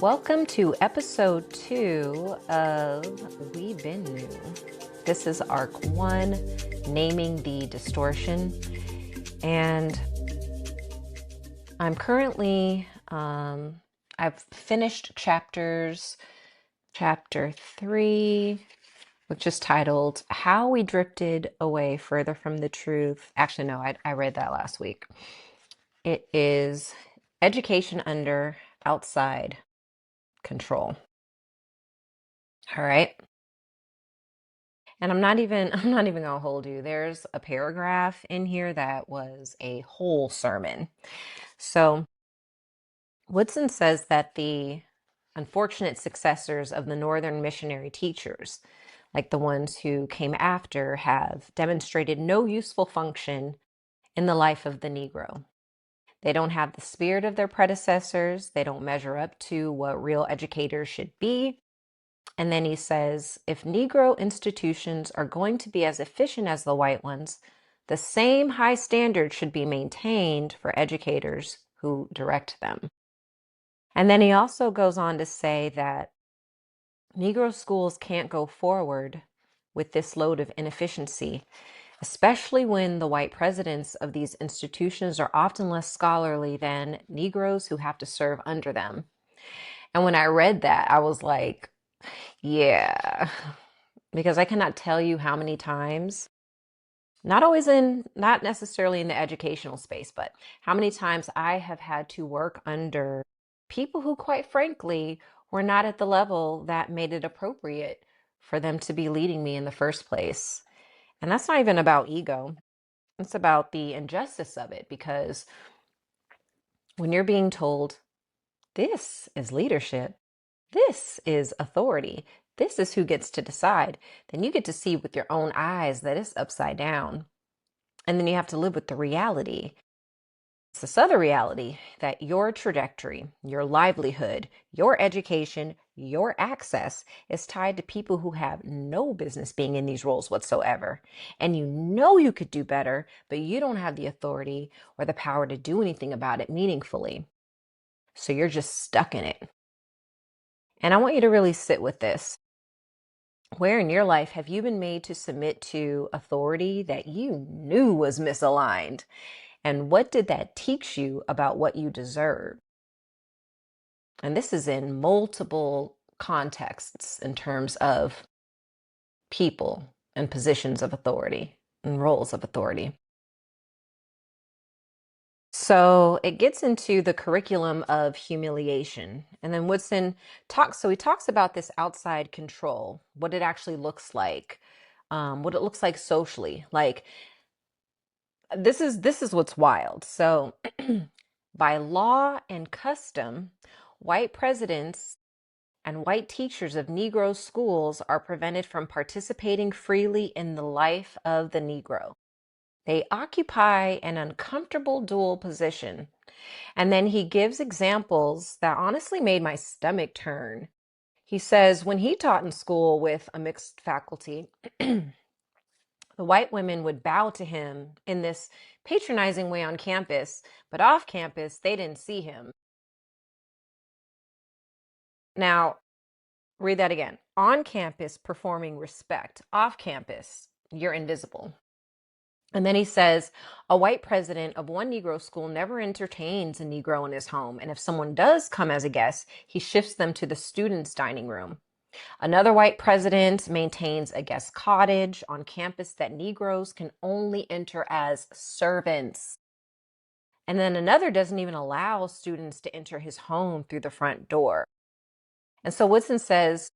Welcome to episode 2 of We've Been New. This is arc 1, naming the distortion. And I'm currently, I've finished chapter 3, which is titled How We Drifted Away Further from the Truth. Actually, no, I read that last week. It is Education Under Outside Control. All right. And I'm not even gonna hold you. There's a paragraph in here that was a whole sermon. So Woodson says that the unfortunate successors of the Northern missionary teachers, like the ones who came after, have demonstrated no useful function in the life of the Negro. They don't have the spirit of their predecessors. They don't measure up to what real educators should be. And then he says, if Negro institutions are going to be as efficient as the white ones, the same high standard should be maintained for educators who direct them. And then he also goes on to say that Negro schools can't go forward with this load of inefficiency, especially when the white presidents of these institutions are often less scholarly than Negroes who have to serve under them. And when I read that, I was like, yeah, because I cannot tell you how many times, not necessarily in the educational space, but how many times I have had to work under people who, quite frankly, were not at the level that made it appropriate for them to be leading me in the first place. And that's not even about ego. It's about the injustice of it, because when you're being told, this is leadership, this is authority, this is who gets to decide, then you get to see with your own eyes that it's upside down. And then you have to live with the reality. It's this other reality that your trajectory, your livelihood, your education, your access is tied to people who have no business being in these roles whatsoever. And you know you could do better, but you don't have the authority or the power to do anything about it meaningfully. So you're just stuck in it. And I want you to really sit with this. Where in your life have you been made to submit to authority that you knew was misaligned? And what did that teach you about what you deserve? And this is in multiple contexts in terms of people and positions of authority and roles of authority. So it gets into the curriculum of humiliation. And then Woodson he talks about this outside control, what it actually looks like, what it looks like socially. Like this is what's wild. So by law and custom, white presidents and white teachers of Negro schools are prevented from participating freely in the life of the Negro. They occupy an uncomfortable dual position. And then he gives examples that honestly made my stomach turn. He says when he taught in school with a mixed faculty, the white women would bow to him in this patronizing way on campus, but off campus, they didn't see him. Now, read that again. On campus, performing respect. Off campus, you're invisible. And then he says, a white president of one Negro school never entertains a Negro in his home. And if someone does come as a guest, he shifts them to the students' dining room. Another white president maintains a guest cottage on campus that Negroes can only enter as servants. And then another doesn't even allow students to enter his home through the front door. And so Woodson says,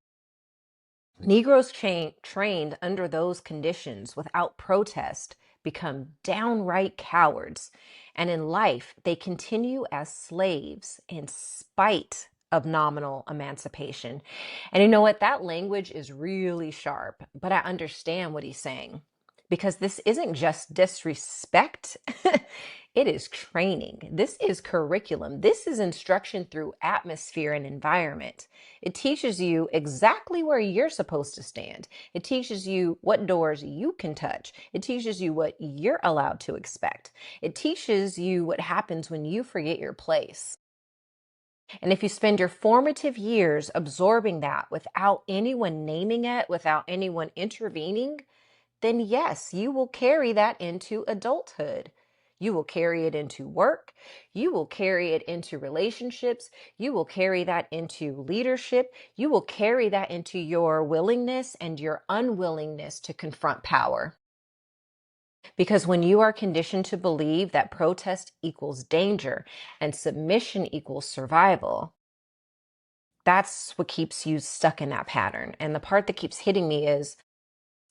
Negroes trained under those conditions without protest become downright cowards. And in life, they continue as slaves in spite of nominal emancipation. And you know what? That language is really sharp, but I understand what he's saying, because this isn't just disrespect. It is training. This is curriculum. This is instruction through atmosphere and environment. It teaches you exactly where you're supposed to stand. It teaches you what doors you can touch. It teaches you what you're allowed to expect. It teaches you what happens when you forget your place. And if you spend your formative years absorbing that without anyone naming it, without anyone intervening, then yes, you will carry that into adulthood. You will carry it into work. You will carry it into relationships. You will carry that into leadership. You will carry that into your willingness and your unwillingness to confront power. Because when you are conditioned to believe that protest equals danger and submission equals survival, that's what keeps you stuck in that pattern. And the part that keeps hitting me is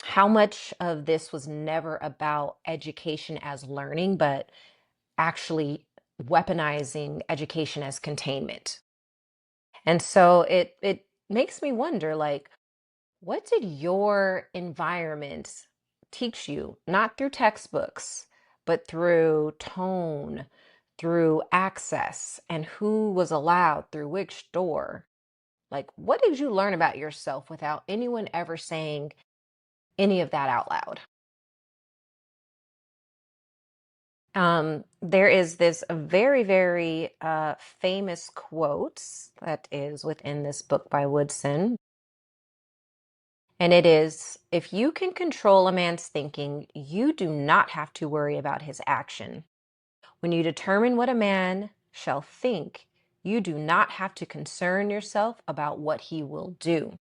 how much of this was never about education as learning, but actually weaponizing education as containment. And so it makes me wonder, like, what did your environment teach you? Not through textbooks, but through tone, through access, and who was allowed through which door. Like, what did you learn about yourself without anyone ever saying any of that out loud? There is this very, very famous quote that is within this book by Woodson. And it is, if you can control a man's thinking, you do not have to worry about his action. When you determine what a man shall think, you do not have to concern yourself about what he will do.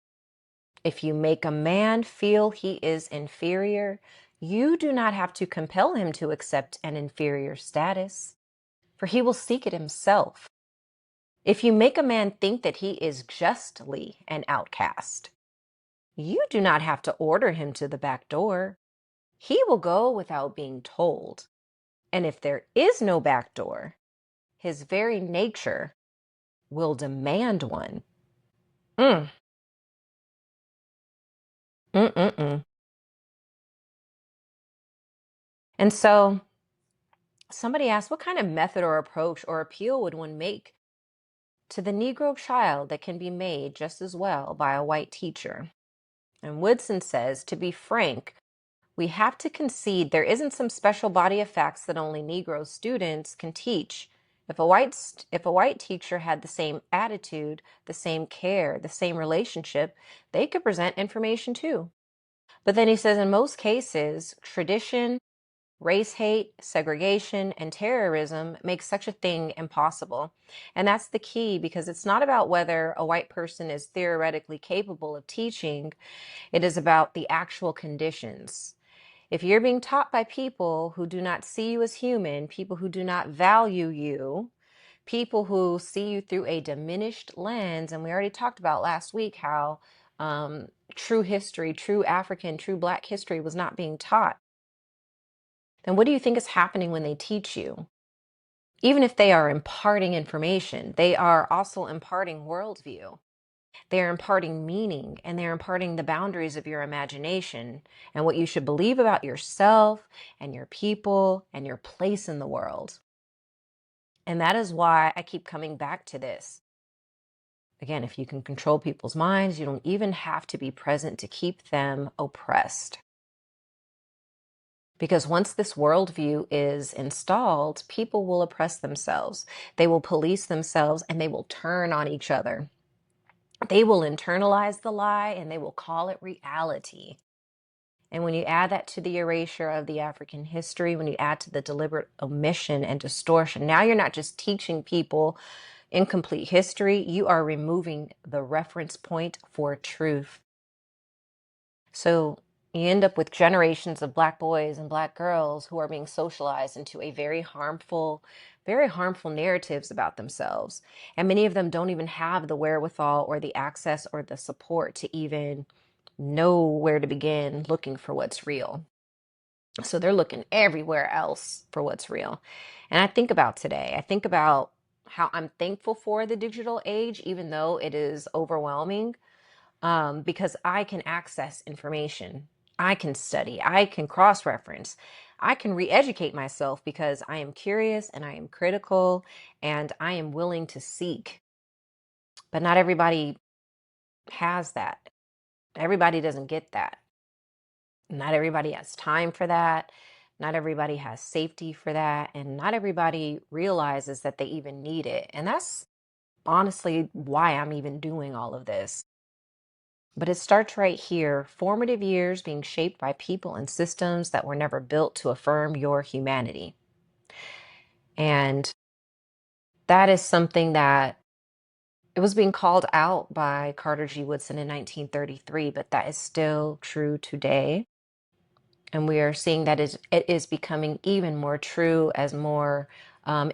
If you make a man feel he is inferior, you do not have to compel him to accept an inferior status, for he will seek it himself. If you make a man think that he is justly an outcast, you do not have to order him to the back door. He will go without being told. And if there is no back door, his very nature will demand one. Mm, mm. And so somebody asked, what kind of method or approach or appeal would one make to the Negro child that can be made just as well by a white teacher? And Woodson says, to be frank, we have to concede there isn't some special body of facts that only Negro students can teach. If a white teacher had the same attitude, the same care, the same relationship, they could present information too. But then he says in most cases, tradition, race hate, segregation, and terrorism make such a thing impossible. And that's the key, because it's not about whether a white person is theoretically capable of teaching, it is about the actual conditions. If you're being taught by people who do not see you as human, people who do not value you, people who see you through a diminished lens, and we already talked about last week how true history, true African, true Black history was not being taught, then what do you think is happening when they teach you? Even if they are imparting information, they are also imparting worldview. They're imparting meaning, and they're imparting the boundaries of your imagination and what you should believe about yourself and your people and your place in the world. And that is why I keep coming back to this. Again, if you can control people's minds, you don't even have to be present to keep them oppressed. Because once this worldview is installed, people will oppress themselves. They will police themselves, and they will turn on each other. They will internalize the lie and they will call it reality. And when you add that to the erasure of the African history, when you add to the deliberate omission and distortion, now you're not just teaching people incomplete history, you are removing the reference point for truth. So you end up with generations of Black boys and Black girls who are being socialized into a very harmful narratives about themselves. And many of them don't even have the wherewithal or the access or the support to even know where to begin looking for what's real. So they're looking everywhere else for what's real. And I think about today, I think about how I'm thankful for the digital age, even though it is overwhelming, because I can access information. I can study. I can cross reference. I can re educate myself because I am curious and I am critical and I am willing to seek. But not everybody has that. Everybody doesn't get that. Not everybody has time for that. Not everybody has safety for that. And not everybody realizes that they even need it. And that's honestly why I'm even doing all of this. But it starts right here. Formative years being shaped by people and systems that were never built to affirm your humanity. And that is something that it was being called out by Carter G. Woodson in 1933, but that is still true today. And we are seeing that it is becoming even more true as more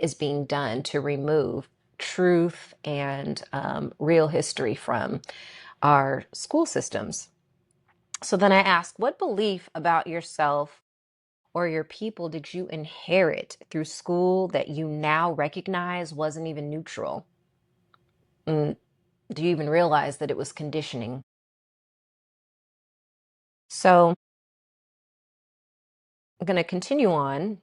is being done to remove truth and real history from our school systems. So then I ask, what belief about yourself or your people did you inherit through school that you now recognize wasn't even neutral? And do you even realize that it was conditioning? So I'm going to continue on.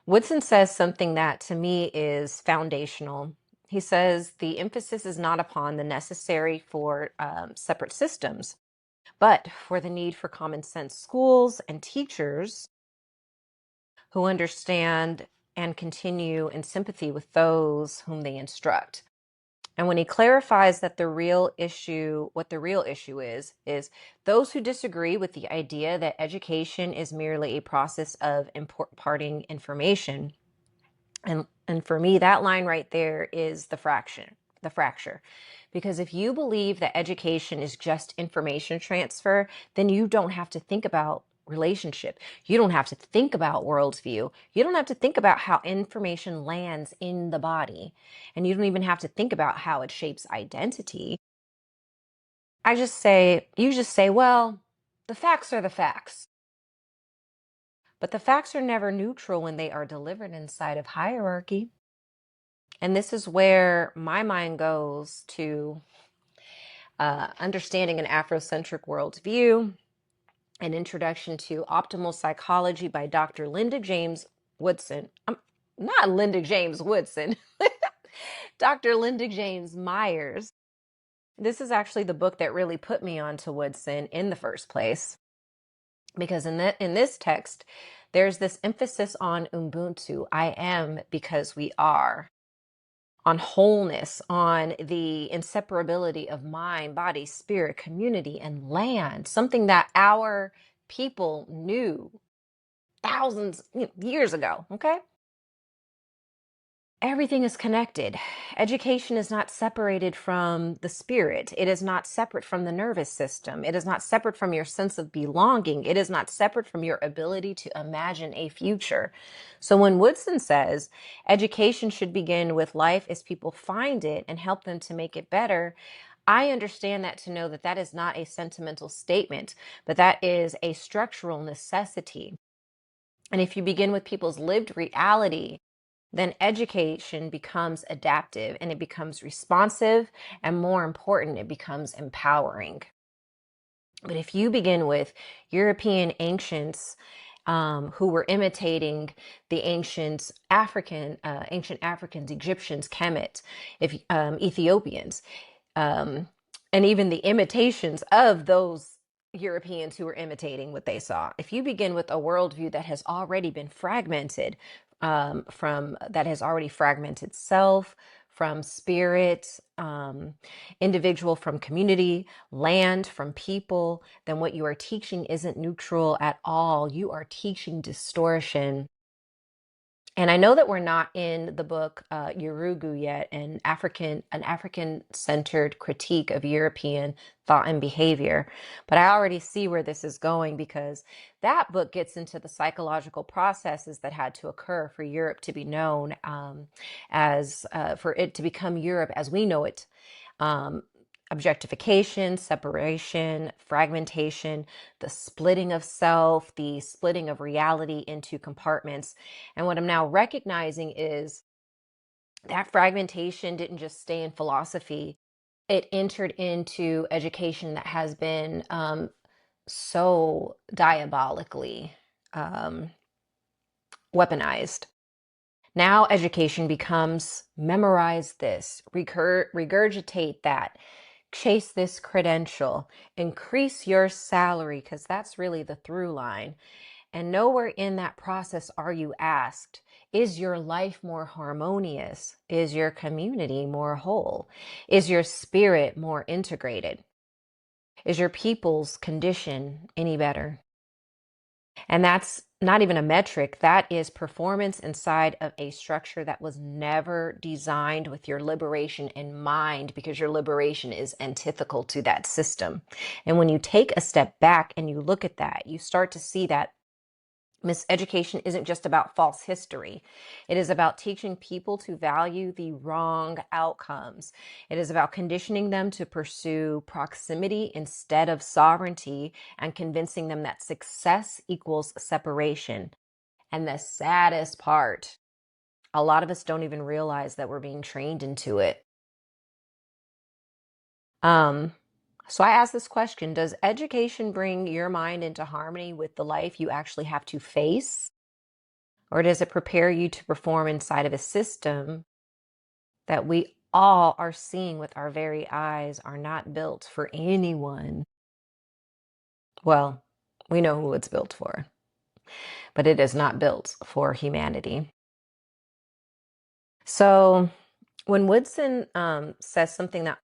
Woodson says something that to me is foundational. He says the emphasis is not upon the necessary for separate systems, but for the need for common sense schools and teachers who understand and continue in sympathy with those whom they instruct. And when he clarifies that what the real issue is those who disagree with the idea that education is merely a process of imparting information. And for me, that line right there is the fracture. Because if you believe that education is just information transfer, then you don't have to think about relationship. You don't have to think about worldview. You don't have to think about how information lands in the body. And you don't even have to think about how it shapes identity. You just say, well, the facts are the facts. But the facts are never neutral when they are delivered inside of hierarchy. And this is where my mind goes to understanding an Afrocentric worldview, an introduction to optimal psychology by Dr. Linda James Woodson. Not Linda James Woodson, Dr. Linda James Myers. This is actually the book that really put me onto Woodson in the first place, because in this text, there's this emphasis on Ubuntu. I am because we are. On wholeness, on the inseparability of mind, body, spirit, community, and land, something that our people knew thousands years ago, okay? Everything is connected. Education is not separated from the spirit. It is not separate from the nervous system. It is not separate from your sense of belonging. It is not separate from your ability to imagine a future. So when Woodson says education should begin with life as people find it and help them to make it better, I understand that to know that that is not a sentimental statement, but that is a structural necessity. And if you begin with people's lived reality, then education becomes adaptive and it becomes responsive, and more important, it becomes empowering. But if you begin with European ancients who were imitating the ancient Africans, Egyptians, Kemet, Ethiopians, um, and even the imitations of those Europeans who were imitating what they saw. If you begin with a worldview that has already been fragmented, from that has already fragmented self, from spirit, individual from community, land from people, then what you are teaching isn't neutral at all. You are teaching distortion. And I know that we're not in the book Yurugu yet, an African-centered critique of European thought and behavior, but I already see where this is going, because that book gets into the psychological processes that had to occur for Europe to be known as for it to become Europe as we know it. Um, Objectification, separation, fragmentation, the splitting of self, the splitting of reality into compartments. And what I'm now recognizing is that fragmentation didn't just stay in philosophy, it entered into education that has been so diabolically um, weaponized. Now education becomes memorize this, regurgitate that, chase this credential, increase your salary, because that's really the through line. And nowhere in that process are you asked, Is your life more harmonious? Is your community more whole? Is your spirit more integrated? Is your people's condition any better? And that's not even a metric. That is performance inside of a structure that was never designed with your liberation in mind, because your liberation is antithetical to that system. And when you take a step back and you look at that, you start to see that miseducation isn't just about false history. It is about teaching people to value the wrong outcomes. It is about conditioning them to pursue proximity instead of sovereignty, and convincing them that success equals separation. And the saddest part, a lot of us don't even realize that we're being trained into it. So I ask this question: does education bring your mind into harmony with the life you actually have to face? Or does it prepare you to perform inside of a system that we all are seeing with our very eyes are not built for anyone? Well, we know who it's built for, but it is not built for humanity. So when Woodson says something that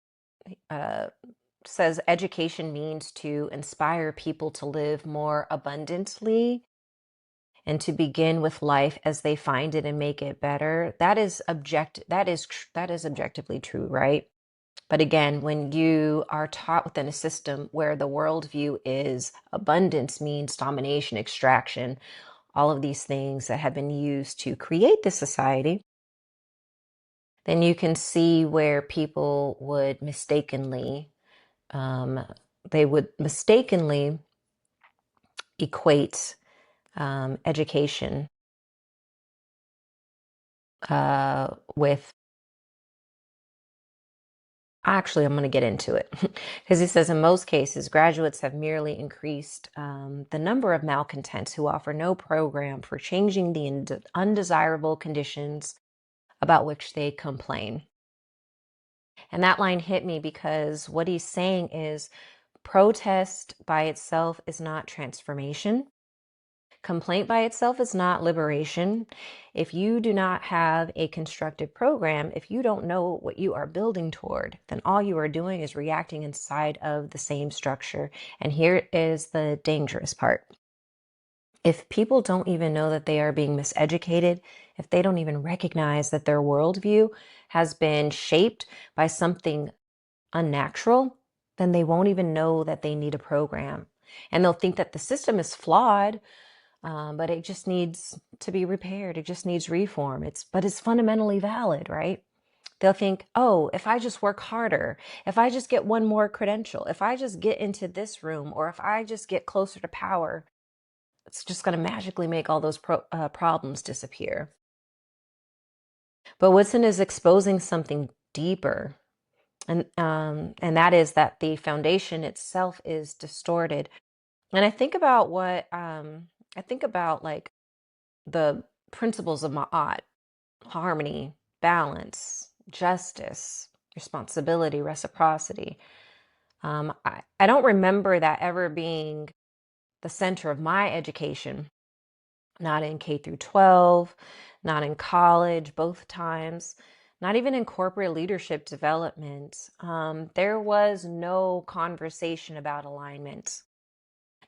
uh, says education means to inspire people to live more abundantly and to begin with life as they find it and make it better, that is objectively true, right? But again, when you are taught within a system where the worldview is abundance means domination, extraction, all of these things that have been used to create this society, then you can see where people would mistakenly they would mistakenly equate education with, actually, I'm going to get into it because he says in most cases, graduates have merely increased the number of malcontents who offer no program for changing the undesirable conditions about which they complain. And that line hit me because what he's saying is protest by itself is not transformation. Complaint by itself is not liberation. If you do not have a constructive program, if you don't know what you are building toward, then all you are doing is reacting inside of the same structure. And here is the dangerous part. If people don't even know that they are being miseducated, if they don't even recognize that their worldview has been shaped by something unnatural, then they won't even know that they need a program. And they'll think that the system is flawed, but it just needs to be repaired. It just needs reform. But it's fundamentally valid, right? They'll think, oh, if I just work harder, if I just get one more credential, if I just get into this room, or if I just get closer to power, it's just going to magically make all those problems disappear. But Woodson is exposing something deeper, and that is that the foundation itself is distorted. And I think about I think about like the principles of Ma'at: harmony, balance, justice, responsibility, reciprocity. I don't remember that ever being the center of my education, not in K through 12, not in college, both times, not even in corporate leadership development. There was no conversation about alignment.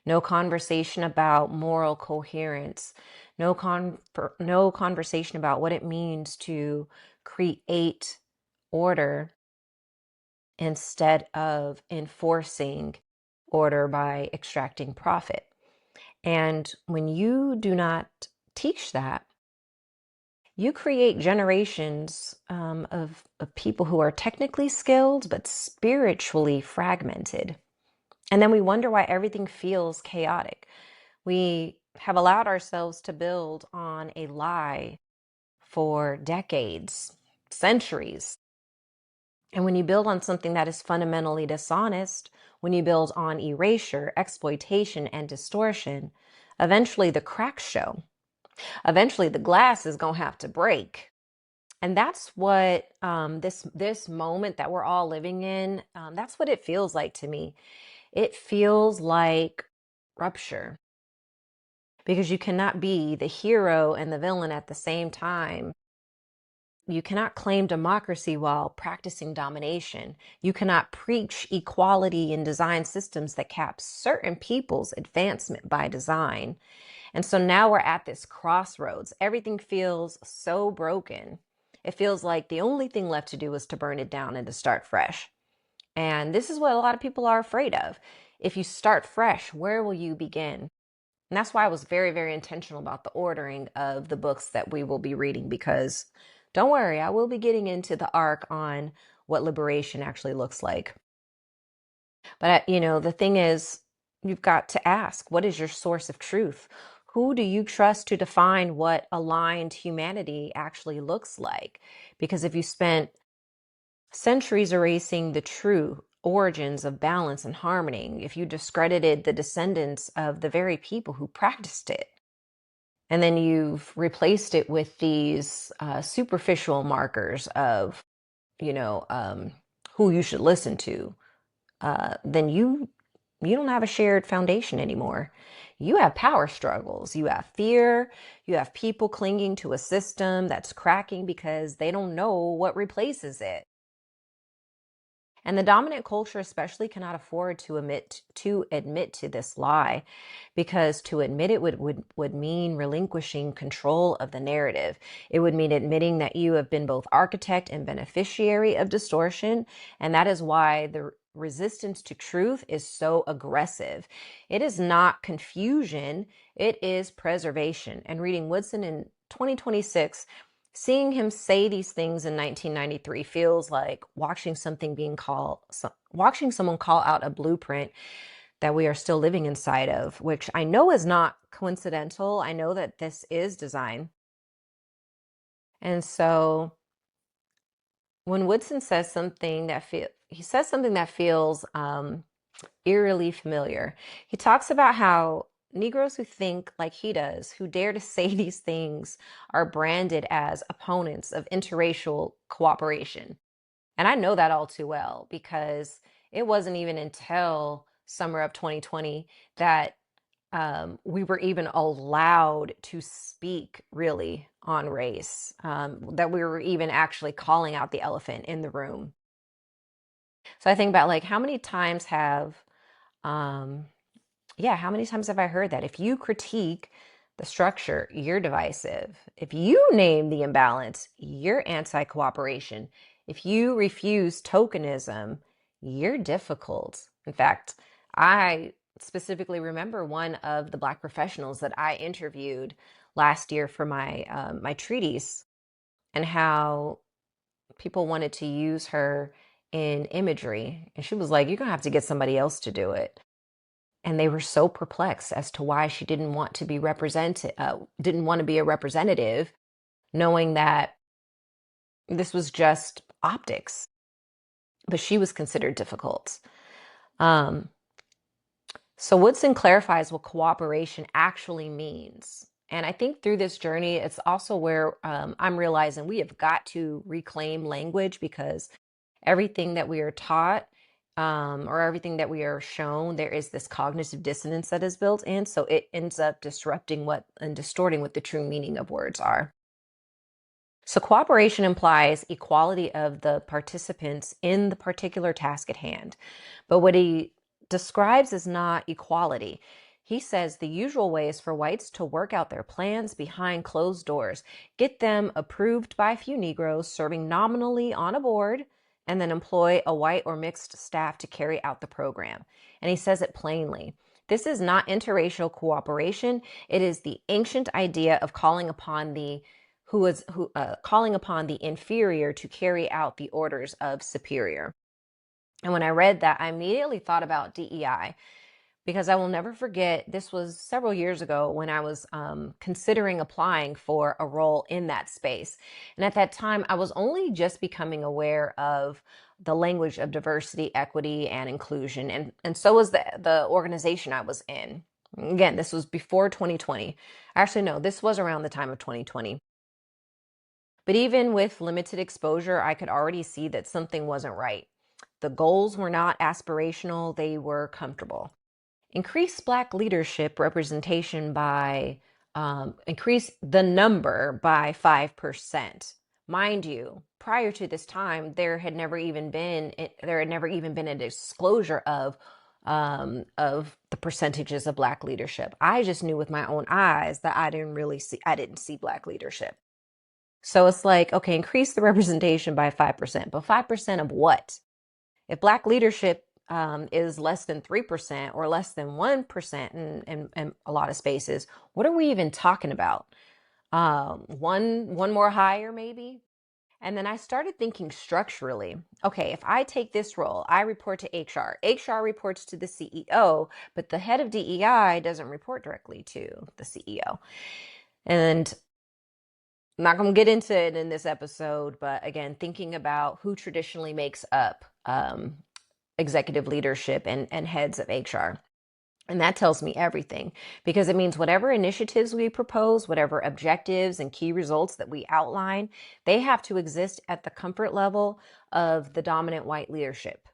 No conversation about moral coherence, no conversation about what it means to create order instead of enforcing order by extracting profit. And when you do not teach that, you create generations of people who are technically skilled but spiritually fragmented. And then we wonder why everything feels chaotic. We have allowed ourselves to build on a lie for decades, centuries. And when you build on something that is fundamentally dishonest, when you build on erasure, exploitation, and distortion, eventually the cracks show. Eventually the glass is going to have to break. And that's what this moment that we're all living in, that's what it feels like to me. It feels like rupture. because you cannot be the hero and the villain at the same time. You cannot claim democracy while practicing domination. You cannot preach equality in design systems that cap certain people's advancement by design. And so now we're at this crossroads. Everything feels so broken. It feels like the only thing left to do is to burn it down and to start fresh. And this is what a lot of people are afraid of. If you start fresh, where will you begin? And that's why I was very, very intentional about the ordering of the books that we will be reading, because don't worry, I will be getting into the arc on what liberation actually looks like. But, the thing is, you've got to ask, what is your source of truth? Who do you trust to define what aligned humanity actually looks like? Because if you spent centuries erasing the true origins of balance and harmony, if you discredited the descendants of the very people who practiced it, and then you've replaced it with these superficial markers of, you know, um, who you should listen to, then you don't have a shared foundation anymore. You have power struggles. You have fear. You have people clinging to a system that's cracking because they don't know what replaces it. And the dominant culture especially cannot afford to admit to this lie, because to admit it would mean relinquishing control of the narrative. It would mean admitting that you have been both architect and beneficiary of distortion. And that is why the resistance to truth is so aggressive. It is not confusion, it is preservation. And reading Woodson in 2026, seeing him say these things in 1993 feels like watching watching someone call out a blueprint that we are still living inside of, which I know is not coincidental. I know that this is design. And so when Woodson says something he says something that feels eerily familiar. He talks about how Negroes who think like he does, who dare to say these things, are branded as opponents of interracial cooperation. And I know that all too well, because it wasn't even until summer of 2020 that we were even allowed to speak really on race, that we were even actually calling out the elephant in the room. So I think about, like, um, how many times have I heard that? If you critique the structure, you're divisive. If you name the imbalance, you're anti cooperation. If you refuse tokenism, you're difficult. In fact, I specifically remember one of the Black professionals that I interviewed last year for my treatise, and how people wanted to use her in imagery. And she was like, "You're going to have to get somebody else to do it." And they were so perplexed as to why she didn't want to be didn't want to be a representative, knowing that this was just optics. But she was considered difficult. Um, so Woodson clarifies what cooperation actually means. And I think through this journey, it's also where I'm realizing we have got to reclaim language, because everything that we are taught, or everything that we are shown, there is this cognitive dissonance that is built in. So it ends up disrupting and distorting what the true meaning of words are. So cooperation implies equality of the participants in the particular task at hand. But what he describes is not equality. He says the usual way is for whites to work out their plans behind closed doors, get them approved by a few Negroes serving nominally on a board, and then employ a white or mixed staff to carry out the program. And he says it plainly. This is not interracial cooperation. It is the ancient idea of calling upon the inferior to carry out the orders of superior. And when I read that, I immediately thought about DEI, because I will never forget, this was several years ago when I was considering applying for a role in that space. And at that time, I was only just becoming aware of the language of diversity, equity, and inclusion. And so was the organization I was in. Again, this was before 2020. Actually, no, this was around the time of 2020. But even with limited exposure, I could already see that something wasn't right. The goals were not aspirational, they were comfortable. increase Black leadership representation by, increase the number by 5%. Mind you, prior to this time, there had never even been a disclosure of the percentages of Black leadership. I just knew with my own eyes that I didn't see Black leadership. So it's like, okay, increase the representation by 5%, but 5% of what? If Black leadership is less than 3% or less than 1% in a lot of spaces, what are we even talking about? One more higher maybe? And then I started thinking structurally. Okay, if I take this role, I report to HR. HR reports to the CEO, but the head of DEI doesn't report directly to the CEO. And I'm not going to get into it in this episode, but again, thinking about who traditionally makes up executive leadership and heads of HR. And that tells me everything, because it means whatever initiatives we propose, whatever objectives and key results that we outline, they have to exist at the comfort level of the dominant white leadership.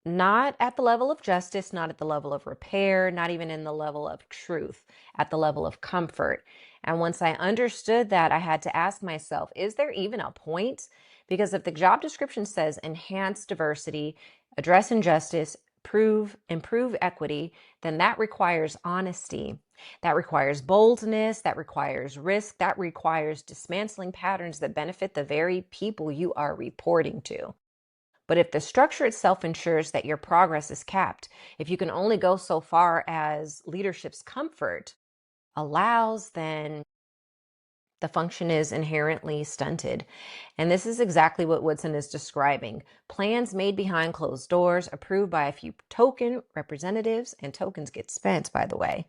Not at the level of justice, not at the level of repair, not even in the level of truth, at the level of comfort. And once I understood that, I had to ask myself, is there even a point? Because if the job description says enhance diversity, address injustice, improve equity, then that requires honesty. That requires boldness, that requires risk, that requires dismantling patterns that benefit the very people you are reporting to. But if the structure itself ensures that your progress is capped, if you can only go so far as leadership's comfort allows, then the function is inherently stunted. And this is exactly what Woodson is describing. Plans made behind closed doors, approved by a few token representatives, and tokens get spent, by the way,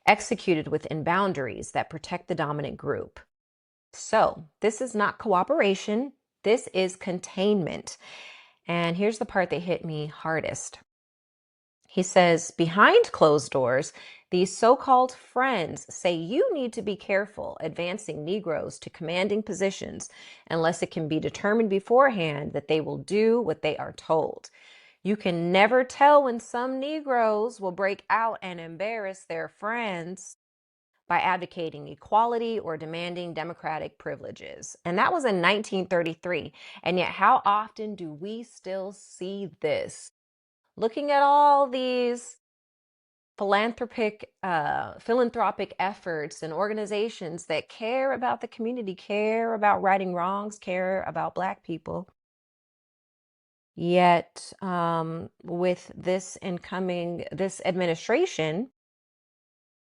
executed within boundaries that protect the dominant group. So this is not cooperation. This is containment. And here's the part that hit me hardest. He says, behind closed doors, these so-called friends say you need to be careful advancing Negroes to commanding positions unless it can be determined beforehand that they will do what they are told. You can never tell when some Negroes will break out and embarrass their friends by advocating equality or demanding democratic privileges. And that was in 1933. And yet, how often do we still see this? Looking at all these philanthropic efforts and organizations that care about the community, care about righting wrongs, care about Black people. Yet, with this administration,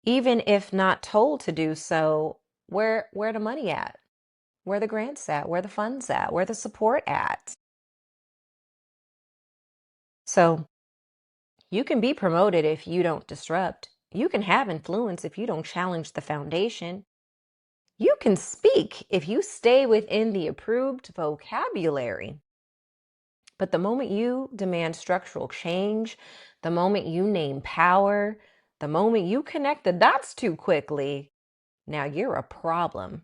even if not told to do so, where the money at? Where the grants at? Where the funds at? Where the support at? So you can be promoted if you don't disrupt. You can have influence if you don't challenge the foundation. You can speak if you stay within the approved vocabulary. But the moment you demand structural change, the moment you name power, the moment you connect the dots too quickly, now you're a problem.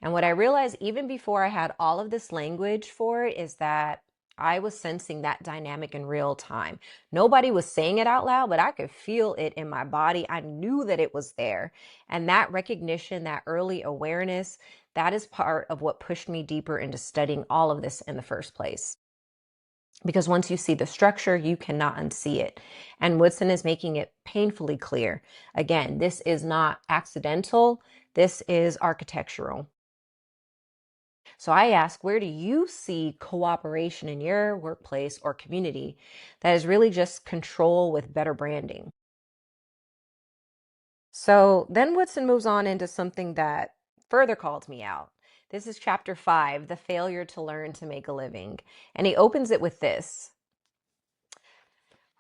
And what I realized even before I had all of this language for it is that I was sensing that dynamic in real time. Nobody was saying it out loud, but I could feel it in my body. I knew that it was there. And that recognition, that early awareness, that is part of what pushed me deeper into studying all of this in the first place. Because once you see the structure, you cannot unsee it. And Woodson is making it painfully clear. Again, this is not accidental. This is architectural. So I ask, where do you see cooperation in your workplace or community that is really just control with better branding? So then Woodson moves on into something that further called me out. This is chapter 5, the failure to learn to make a living. And he opens it with this.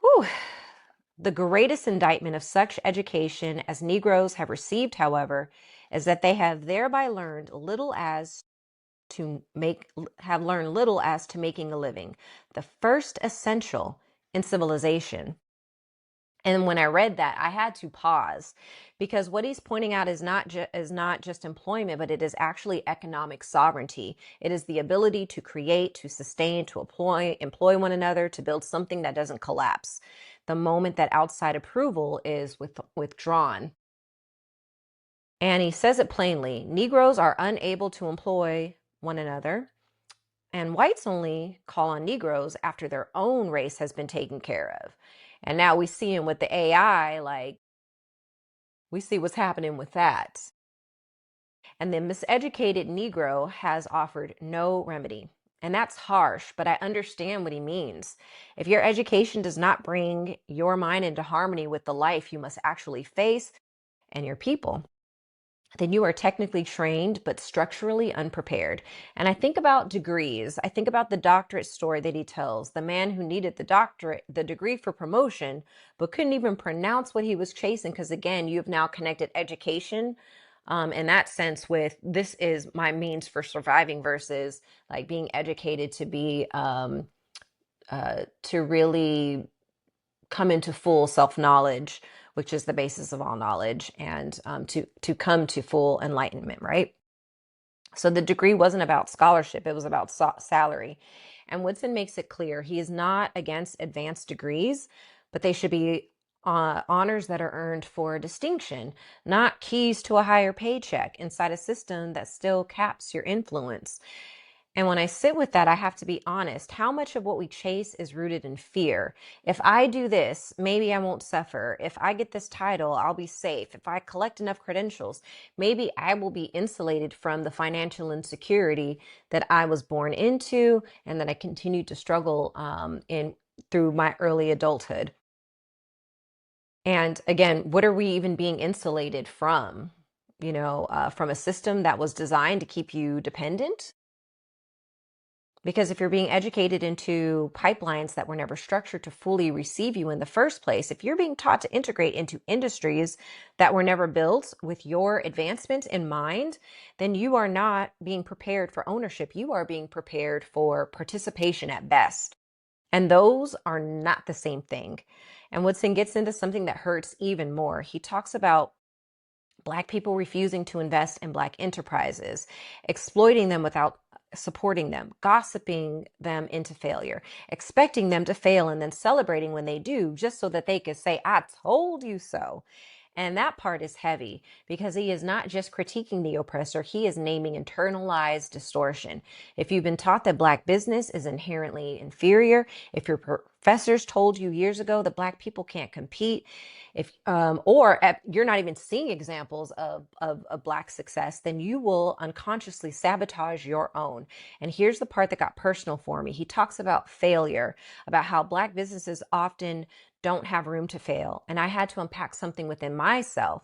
Whew. The greatest indictment of such education as Negroes have received, however, is that they have thereby learned little as to making a living, the first essential in civilization. And when I read that, I had to pause, because what he's pointing out is not just employment, but it is actually economic sovereignty. It is the ability to create, to sustain, to employ one another, to build something that doesn't collapse. the moment that outside approval is withdrawn. And he says it plainly: Negroes are unable to employ one another, and whites only call on Negroes after their own race has been taken care of. And now we see him with the AI, like, we see what's happening with that. And the miseducated Negro has offered no remedy. And that's harsh, but I understand what he means. If your education does not bring your mind into harmony with the life you must actually face and your people, then you are technically trained but structurally unprepared. And I think about degrees. I think about the doctorate story that he tells, the man who needed the degree for promotion, but couldn't even pronounce what he was chasing, because again, you've now connected education in that sense with this is my means for surviving versus like being educated to be to really come into full self-knowledge, which is the basis of all knowledge, and to come to full enlightenment, right? So the degree wasn't about scholarship, it was about salary. And Woodson makes it clear he is not against advanced degrees, but they should be honors that are earned for distinction, not keys to a higher paycheck inside a system that still caps your influence. And when I sit with that, I have to be honest. How much of what we chase is rooted in fear? If I do this, maybe I won't suffer. If I get this title, I'll be safe. If I collect enough credentials, maybe I will be insulated from the financial insecurity that I was born into and that I continued to struggle in through my early adulthood. And again, what are we even being insulated from? From a system that was designed to keep you dependent? Because if you're being educated into pipelines that were never structured to fully receive you in the first place, if you're being taught to integrate into industries that were never built with your advancement in mind, then you are not being prepared for ownership. You are being prepared for participation at best. And those are not the same thing. And Woodson gets into something that hurts even more. He talks about Black people refusing to invest in Black enterprises, exploiting them without supporting them, gossiping them into failure, expecting them to fail, and then celebrating when they do, just so that they could say, I told you so. And that part is heavy because he is not just critiquing the oppressor, he is naming internalized distortion. If you've been taught that Black business is inherently inferior, if your professors told you years ago that Black people can't compete, you're not even seeing examples of Black success, then you will unconsciously sabotage your own. And here's the part that got personal for me. He talks about failure, about how Black businesses often don't have room to fail. And I had to unpack something within myself.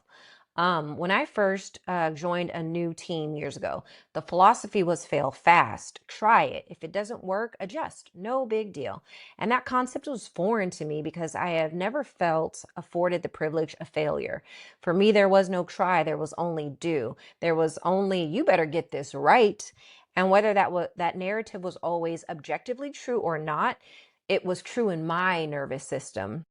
When I first joined a new team years ago, the philosophy was fail fast, try it. If it doesn't work, adjust, no big deal. And that concept was foreign to me because I have never felt afforded the privilege of failure. For me, there was no try, there was only do. There was only, you better get this right. And whether that narrative was always objectively true or not, it was true in my nervous system.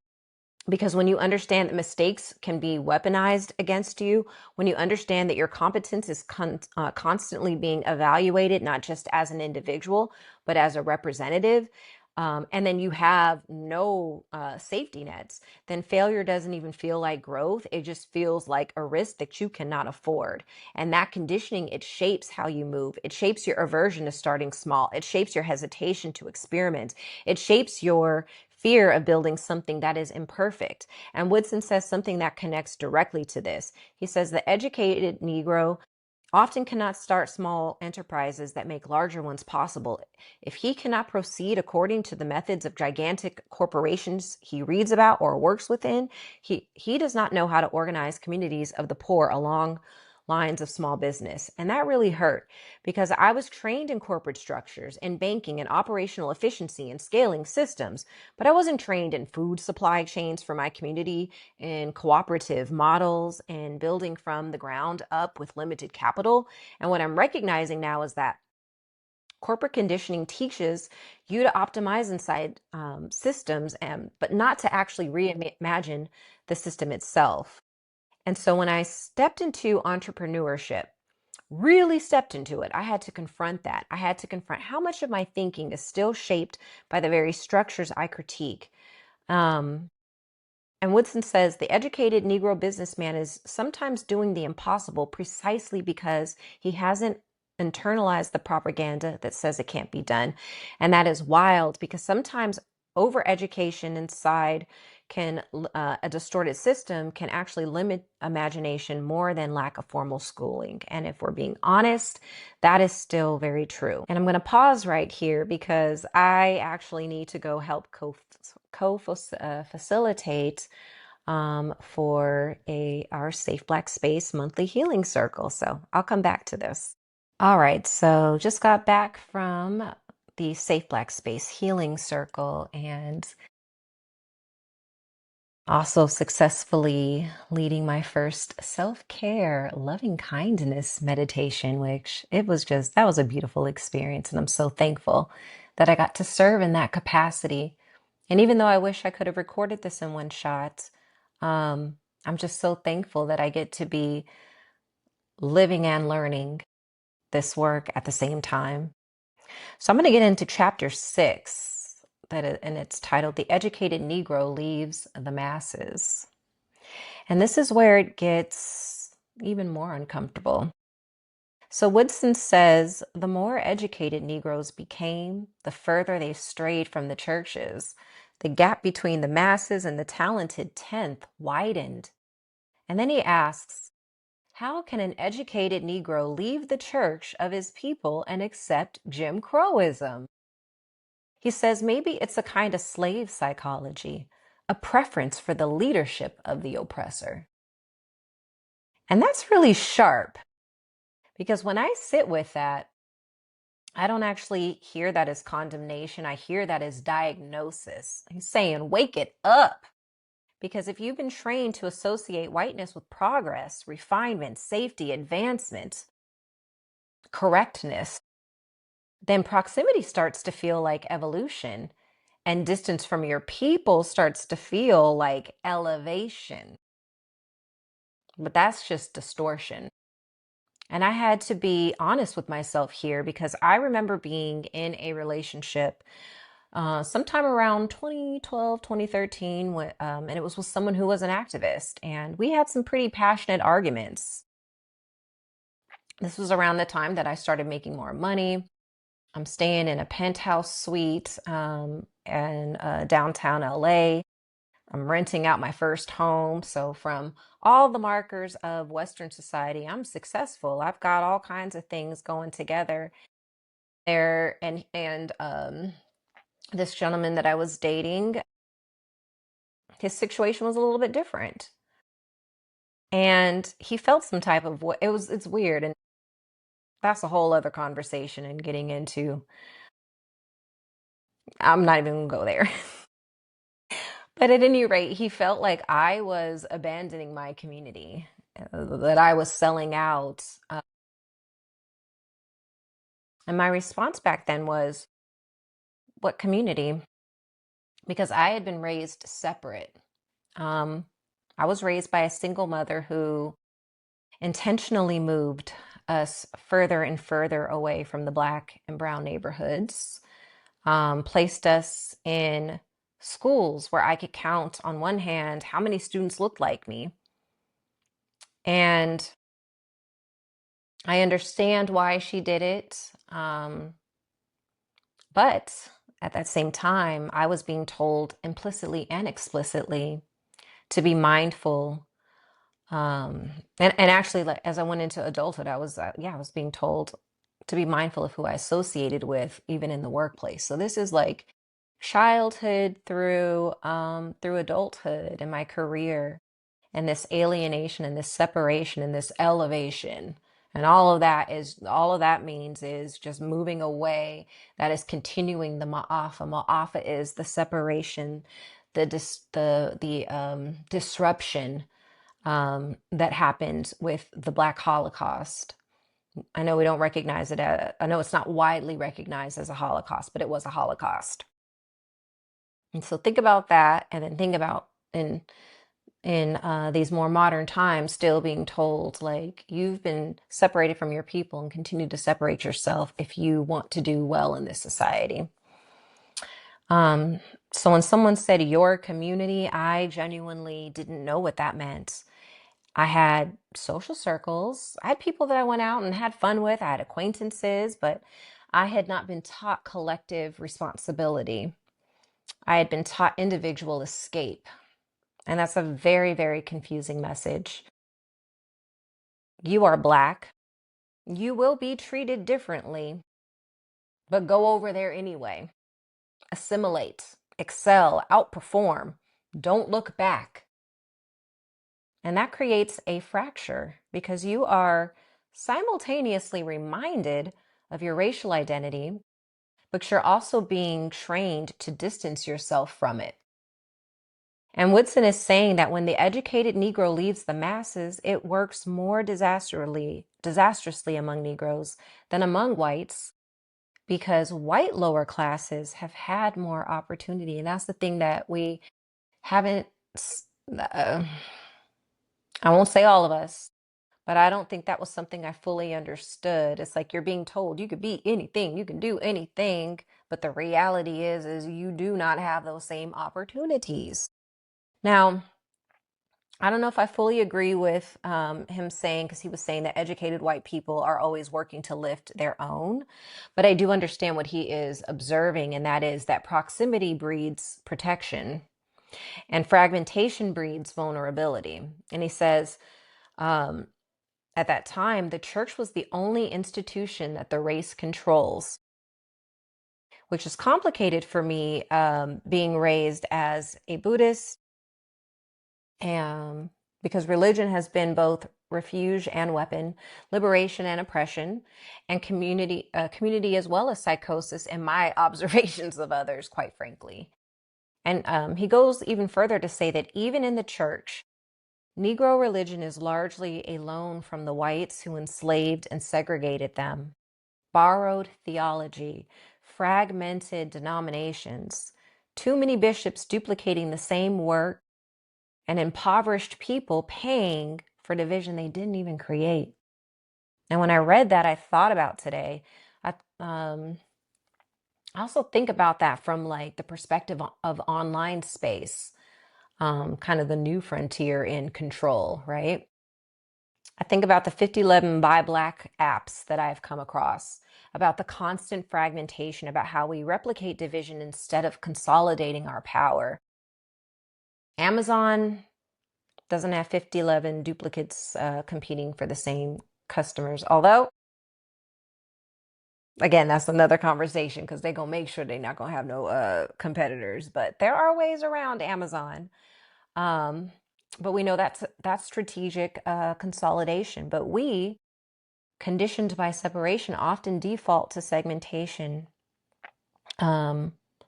Because when you understand that mistakes can be weaponized against you, when you understand that your competence is constantly being evaluated, not just as an individual, but as a representative, and then you have no safety nets, then failure doesn't even feel like growth. It just feels like a risk that you cannot afford. And that conditioning, it shapes how you move. It shapes your aversion to starting small. It shapes your hesitation to experiment. It shapes your fear of building something that is imperfect. And Woodson says something that connects directly to this. He says the educated Negro often cannot start small enterprises that make larger ones possible. If he cannot proceed according to the methods of gigantic corporations he reads about or works within, he does not know how to organize communities of the poor along lines of small business. And that really hurt because I was trained in corporate structures, in banking and operational efficiency and scaling systems, but I wasn't trained in food supply chains for my community, in cooperative models, and building from the ground up with limited capital. And what I'm recognizing now is that corporate conditioning teaches you to optimize inside systems, but not to actually reimagine the system itself. And so when I stepped into entrepreneurship, really stepped into it, I had to confront that. I had to confront how much of my thinking is still shaped by the very structures I critique. Um, And Woodson says the educated Negro businessman is sometimes doing the impossible precisely because he hasn't internalized the propaganda that says it can't be done. And that is wild because sometimes overeducation inside can a distorted system can actually limit imagination more than lack of formal schooling. And if we're being honest, that is still very true. And I'm going to pause right here because I actually need to go help facilitate for our Safe Black Space monthly healing circle. So I'll come back to this. All right, so just got back from the Safe Black Space healing circle and also successfully leading my first self-care, loving kindness meditation, which that was a beautiful experience. And I'm so thankful that I got to serve in that capacity. And even though I wish I could have recorded this in one shot, I'm just so thankful that I get to be living and learning this work at the same time. So I'm going to get into chapter 6, and it's titled "The Educated Negro Leaves the Masses." And this is where it gets even more uncomfortable. So Woodson says the more educated Negroes became, the further they strayed from the churches. The gap between the masses and the talented tenth widened. And then he asks, how can an educated Negro leave the church of his people and accept Jim Crowism? He says maybe it's a kind of slave psychology, a preference for the leadership of the oppressor. And that's really sharp because when I sit with that, I don't actually hear that as condemnation. I hear that as diagnosis. He's saying, wake it up. Because if you've been trained to associate whiteness with progress, refinement, safety, advancement, correctness, then proximity starts to feel like evolution, and distance from your people starts to feel like elevation. But that's just distortion. And I had to be honest with myself here because I remember being in a relationship sometime around 2012, 2013, and it was with someone who was an activist. And we had some pretty passionate arguments. This was around the time that I started making more money. I'm staying in a penthouse suite in downtown LA. I'm renting out my first home. So from all the markers of Western society, I'm successful. I've got all kinds of things going together there. And this gentleman that I was dating, his situation was a little bit different. And he felt some type of way. It's weird. And that's a whole other conversation and getting into, I'm not even gonna go there. But at any rate, he felt like I was abandoning my community, that I was selling out. And my response back then was, what community? Because I had been raised separate. Um, I was raised by a single mother who intentionally moved us further and further away from the Black and brown neighborhoods, placed us in schools where I could count on one hand how many students looked like me. And I understand why she did it. But at that same time, I was being told implicitly and explicitly to be mindful. And actually, like, as I went into adulthood, I was being told to be mindful of who I associated with, even in the workplace. So this is like childhood through adulthood and my career, and this alienation and this separation and this elevation. And all of that means is just moving away. That is continuing the ma'afa. Ma'afa is the separation, the disruption that happened with the Black Holocaust. I know we don't recognize it. I know it's not widely recognized as a Holocaust, but it was a Holocaust. And so think about that, and then think about in these more modern times, still being told like you've been separated from your people and continue to separate yourself if you want to do well in this society. So when someone said your community, I genuinely didn't know what that meant. I had social circles. I had people that I went out and had fun with. I had acquaintances, but I had not been taught collective responsibility. I had been taught individual escape. And that's a very, very confusing message. You are Black. You will be treated differently, but go over there anyway. Assimilate, excel, outperform. Don't look back. And that creates a fracture because you are simultaneously reminded of your racial identity, but you're also being trained to distance yourself from it. And Woodson is saying that when the educated Negro leaves the masses, it works more disastrously among Negroes than among whites because white lower classes have had more opportunity. And that's the thing that we haven't, uh, I won't say all of us, but I don't think that was something I fully understood. It's like you're being told you could be anything, you can do anything, but the reality is you do not have those same opportunities. Now, I don't know if I fully agree with him saying, because he was saying that educated white people are always working to lift their own. But I do understand what he is observing, and that is that proximity breeds protection and fragmentation breeds vulnerability. And he says, at that time, the church was the only institution that the race controls, which is complicated for me being raised as a Buddhist. Because religion has been both refuge and weapon, liberation and oppression, and community as well as psychosis in my observations of others, quite frankly. And he goes even further to say that even in the church, Negro religion is largely a loan from the whites who enslaved and segregated them. Borrowed theology, fragmented denominations, too many bishops duplicating the same work, and impoverished people paying for division they didn't even create. And when I read that, I thought about today. I also think about that from like the perspective of online space, kind of the new frontier in control, right? I think about the 5011 Buy Black apps that I've come across, about the constant fragmentation, about how we replicate division instead of consolidating our power. Amazon doesn't have 5011 duplicates competing for the same customers. Although, again, that's another conversation because they're going to make sure they're not going to have no competitors. But there are ways around Amazon. But we know that's strategic consolidation. But we, conditioned by separation, often default to segmentation.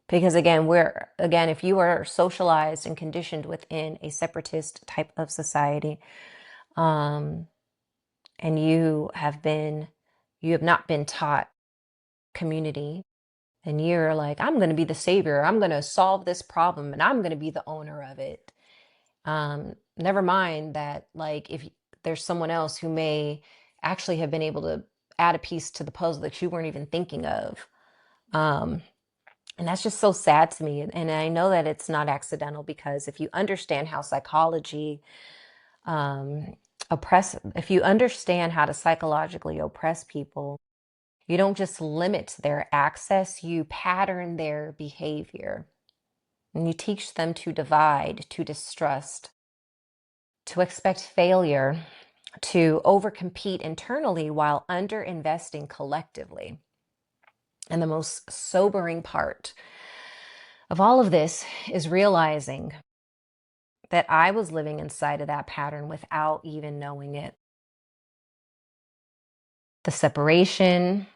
Because again, if you are socialized and conditioned within a separatist type of society, um, and you have not been taught community, and you're like, I'm going to be the savior, I'm going to solve this problem, and I'm going to be the owner of it. Never mind that, like, if there's someone else who may actually have been able to add a piece to the puzzle that you weren't even thinking of. And that's just so sad to me. And I know that it's not accidental because if you understand how psychology if you understand how to psychologically oppress people, you don't just limit their access, you pattern their behavior. And you teach them to divide, to distrust, to expect failure, to overcompete internally while underinvesting collectively. And the most sobering part of all of this is realizing that I was living inside of that pattern without even knowing it. The separation,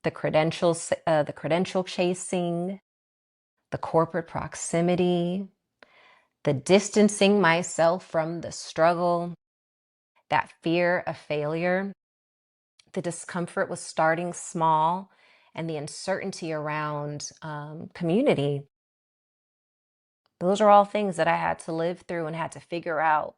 the credential chasing, the corporate proximity, the distancing myself from the struggle, that fear of failure, the discomfort with starting small, and the uncertainty around community. Those are all things that I had to live through and had to figure out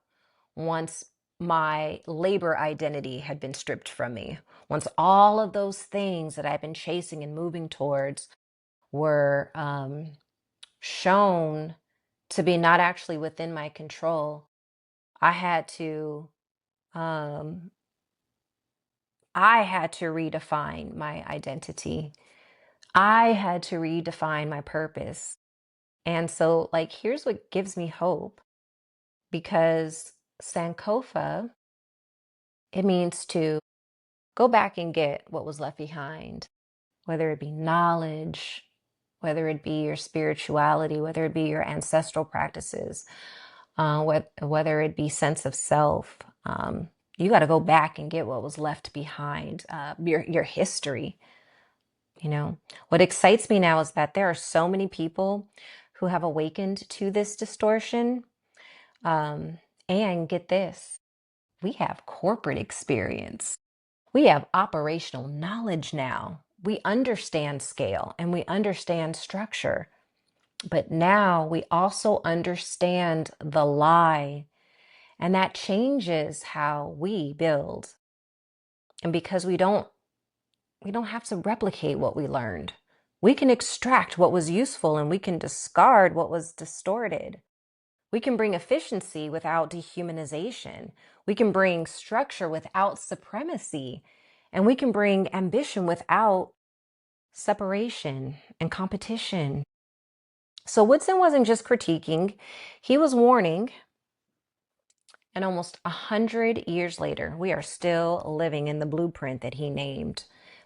once my labor identity had been stripped from me. Once all of those things that I've been chasing and moving towards were shown to be not actually within my control. I had to um I had to redefine my identity. I had to redefine my purpose. And so, like, here's what gives me hope, because Sankofa, it means to go back and get what was left behind, whether it be knowledge, whether it be your spirituality, whether it be your ancestral practices, whether it be sense of self. You got to go back and get what was left behind, your history. You know, what excites me now is that there are so many people who have awakened to this distortion. Um, and get this, we have corporate experience. We have operational knowledge now. We understand scale and we understand structure. But now we also understand the lie, and that changes how we build. And because we don't have to replicate what we learned. We can extract what was useful and we can discard what was distorted. We can bring efficiency without dehumanization. We can bring structure without supremacy. And we can bring ambition without separation and competition. So Woodson wasn't just critiquing, he was warning. And almost 100 years later, we are still living in the blueprint that he named.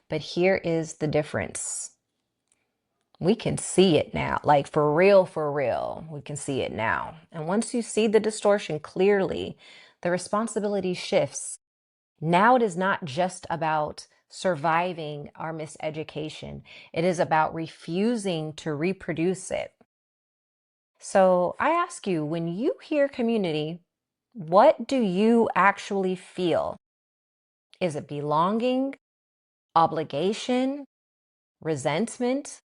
But here is the difference. We can see it now, like for real, we can see it now. And once you see the distortion clearly, the responsibility shifts. Now it is not just about surviving our miseducation, it is about refusing to reproduce it. So I ask you, when you hear community, what do you actually feel? Is it belonging, obligation, resentment,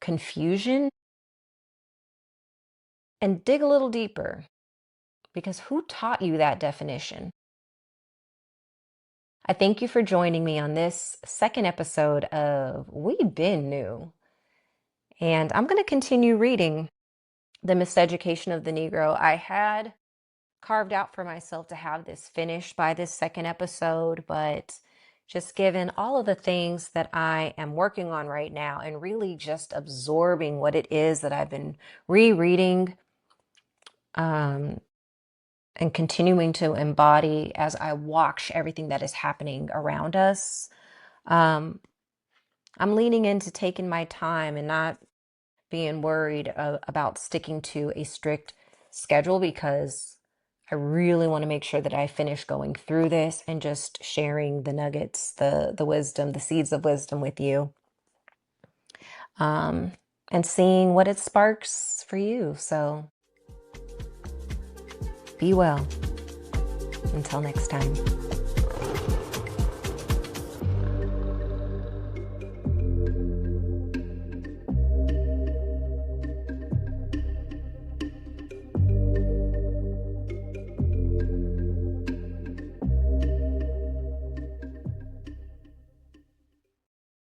confusion? And dig a little deeper, because who taught you that definition? I thank you for joining me on this second episode of We Been New. And I'm going to continue reading The Miseducation of the Negro. I had carved out for myself to have this finished by this second episode, but just given all of the things that I am working on right now and really just absorbing what it is that I've been rereading, and continuing to embody as I watch everything that is happening around us. Um, I'm leaning into taking my time and not being worried about sticking to a strict schedule, because I really want to make sure that I finish going through this and just sharing the nuggets, the wisdom, the seeds of wisdom with you, um, and seeing what it sparks for you. So be well. Until next time.